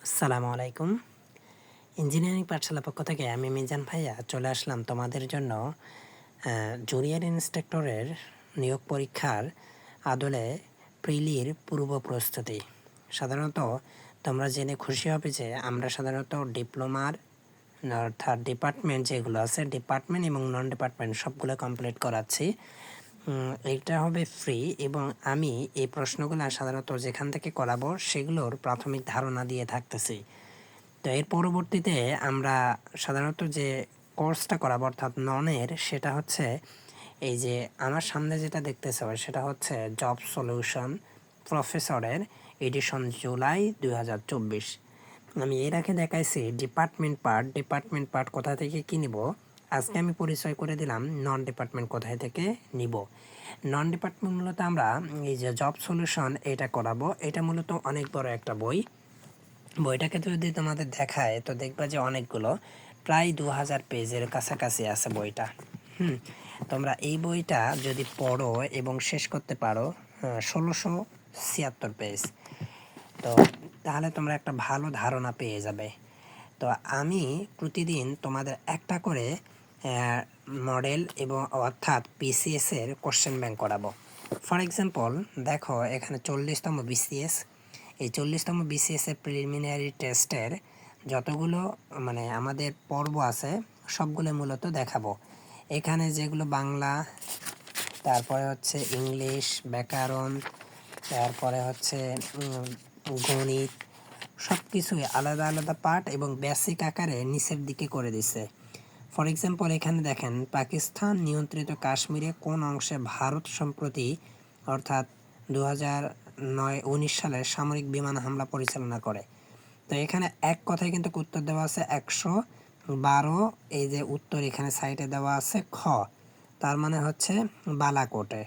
আসসালামু আলাইকুম। ইঞ্জিনিয়ারিং পাঠশালার পক্ষ থেকে আমি মিজান ভাইয়া চলে আসলাম তোমাদের জন্য জুনিয়র ইন্সট্রাক্টরের নিয়োগ পরীক্ষার আদলে প্রিলির পূর্ব প্রস্তুতি। সাধারণত তোমরা জেনে খুশি হবে যে আমরা সাধারণত ডিপ্লোমার অর্থাৎ ডিপার্টমেন্ট যেগুলো আছে ডিপার্টমেন্ট এবং নন ডিপার্টমেন্ট সবগুলো কমপ্লিট করাচ্ছি। এটা হবে ফ্রি এবং আমি এই প্রশ্নগুলো সাধারণত যেখান থেকে করাবো সেগুলোর প্রাথমিক ধারণা দিয়ে থাকতেছি। তো এর পরবর্তীতে আমরা সাধারণত যে কোর্সটা করাবো অর্থাৎ ননের সেটা হচ্ছে এই যে আমার সামনে যেটা দেখতেছো সেটা হচ্ছে জব সলিউশন প্রফেসরের এডিশন জুলাই 2024। আমি এর আগে দেখাইছি ডিপার্টমেন্ট পার্ট কোথা থেকে কী নিব। আজকে আমি পরিচয় করে দিলাম নন ডিপার্টমেন্ট কোথায় থেকে নিব। নন ডিপার্টমেন্ট মূলত আমরা এই যে জব সলিউশন এটা করাবো। এটা মূলত অনেক বড় একটা বইটাকে যদি তোমাদের দেখায় তো দেখবা যে অনেকগুলো প্রায় 2000 পেজের কাছাকাছি আছে বইটা। তোমরা এই বইটা যদি পড়ো এবং শেষ করতে পারো 1676 পেজ, তো তাহলে তোমরা একটা ভালো ধারণা পেয়ে যাবে। তো আমি প্রতিদিন তোমাদের একটা করে মডেল এবং অর্থাৎ পিসিএসের কোশ্চেন ব্যাংক করাবো। ফর এক্সাম্পল দেখো এখানে 40তম বিসিএস, এই 40তম বিসিএসের প্রিলিমিনারি টেস্টের যতগুলো মানে আমাদের পর্ব আছে সবগুলো মূলত দেখাবো। এখানে যেগুলো বাংলা, তারপরে হচ্ছে ইংলিশ, ব্যাকরণ, তারপরে হচ্ছে গণিত, সব কিছুই আলাদা আলাদা পার্ট এবং বেসিক আকারে নিচের দিকে করে দিছে। ফর এক্সাম্পল এখানে দেখেন পাকিস্তান নিয়ন্ত্রিত কাশ্মীরে কোন অংশে ভারত সম্প্রতি অর্থাৎ 2019 সালে সামরিক বিমান হামলা পরিচালনা করে। তো এখানে এক কথায় কিন্তু উত্তর দেওয়া আছে 112। এই যে উত্তর এখানে সাইডে দেওয়া আছে খ, তার মানে হচ্ছে বালাকোটে।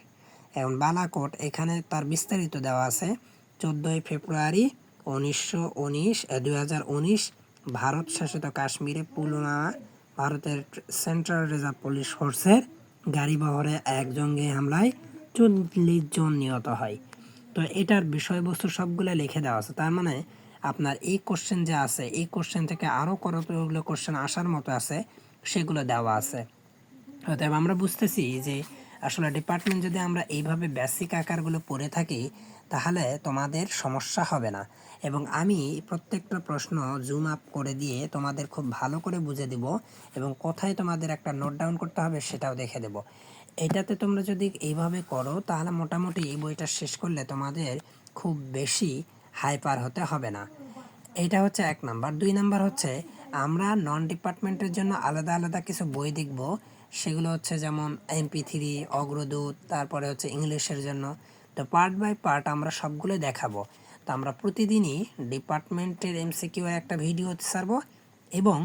এবং বালাকোট এখানে তার বিস্তারিত দেওয়া আছে 14 ফেব্রুয়ারি 2019 ভারত শাসিত কাশ্মীরে পুলওয়ামা ভারতের সেন্ট্রাল রিজার্ভ পুলিশ ফোর্সের গাড়িবহরে এক জঙ্গি হামলায় 40 জন নিহত হয়। তো এটার বিষয়বস্তু সবগুলো লিখে দেওয়া আছে। তার মানে আপনার এই কোশ্চেন যে আছে এই কোশ্চেন থেকে আরও কতগুলো কোশ্চেন আসার মতো আছে সেগুলো দেওয়া আছে। অতএব আমরা বুঝতেছি যে আসলে ডিপার্টমেন্ট যদি আমরা এইভাবে বেসিক আকারগুলো পড়ে থাকি তাহলে তোমাদের সমস্যা হবে না। এবং আমি প্রত্যেকটা প্রশ্ন জুম আপ করে দিয়ে তোমাদের খুব ভালো করে বুঝে দিব এবং কোথায় তোমাদের একটা নোট ডাউন করতে হবে সেটাও দেখে দেব। এটাতে তোমরা যদি এইভাবে করো তাহলে মোটামুটি এই বইটা শেষ করলে তোমাদের খুব বেশি হাইপার হতে হবে না। এইটা হচ্ছে 1 নাম্বার। 2 নাম্বার হচ্ছে আমরা নন ডিপার্টমেন্টের জন্য আলাদা আলাদা কিছু বই দেখব। সেগুলো হচ্ছে যেমন MP3, অগ্রদূত, তারপরে হচ্ছে ইংলিশের জন্য। তো পার্ট বাই পার্ট আমরা সবগুলো দেখাবো। তো আমরা প্রতিদিনই ডিপার্টমেন্টের MCQ এর একটা ভিডিও ছাড়বো এবং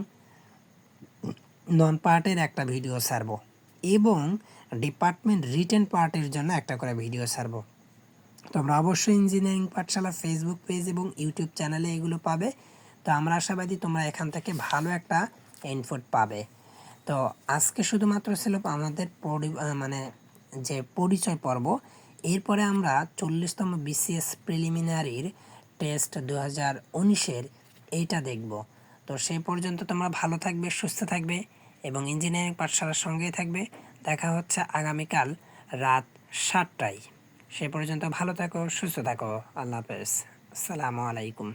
নন পার্টের একটা ভিডিও ছাড়বো এবং ডিপার্টমেন্ট রিটেন পার্টের জন্য একটা করে ভিডিও ছাড়বো। তোমরা অবশ্যই ইঞ্জিনিয়ারিং পাঠশালা ফেসবুক পেজ এবং ইউটিউব চ্যানেলে এগুলো পাবে। তো আমরা আশাবাদী তোমরা এখান থেকে ভালো একটা ইনপুট পাবে। তো আজকে শুধুমাত্র ছিল আমাদের মানে যে পরিচয় পর্ব। এরপরে আমরা 40তম বিসিএস প্রিলিমিনারির টেস্ট 2019-এর এইটা দেখব। তো সেই পর্যন্ত তোমরা ভালো থাকবে, সুস্থ থাকবে এবং ইঞ্জিনিয়ারিং পাঠশালার সঙ্গেই থাকবে। দেখা হচ্ছে আগামীকাল রাত 7টায়। সে পর্যন্ত ভালো থাকো, সুস্থ থাকো। আল্লাহ হাফেজ। আসসালামু আলাইকুম।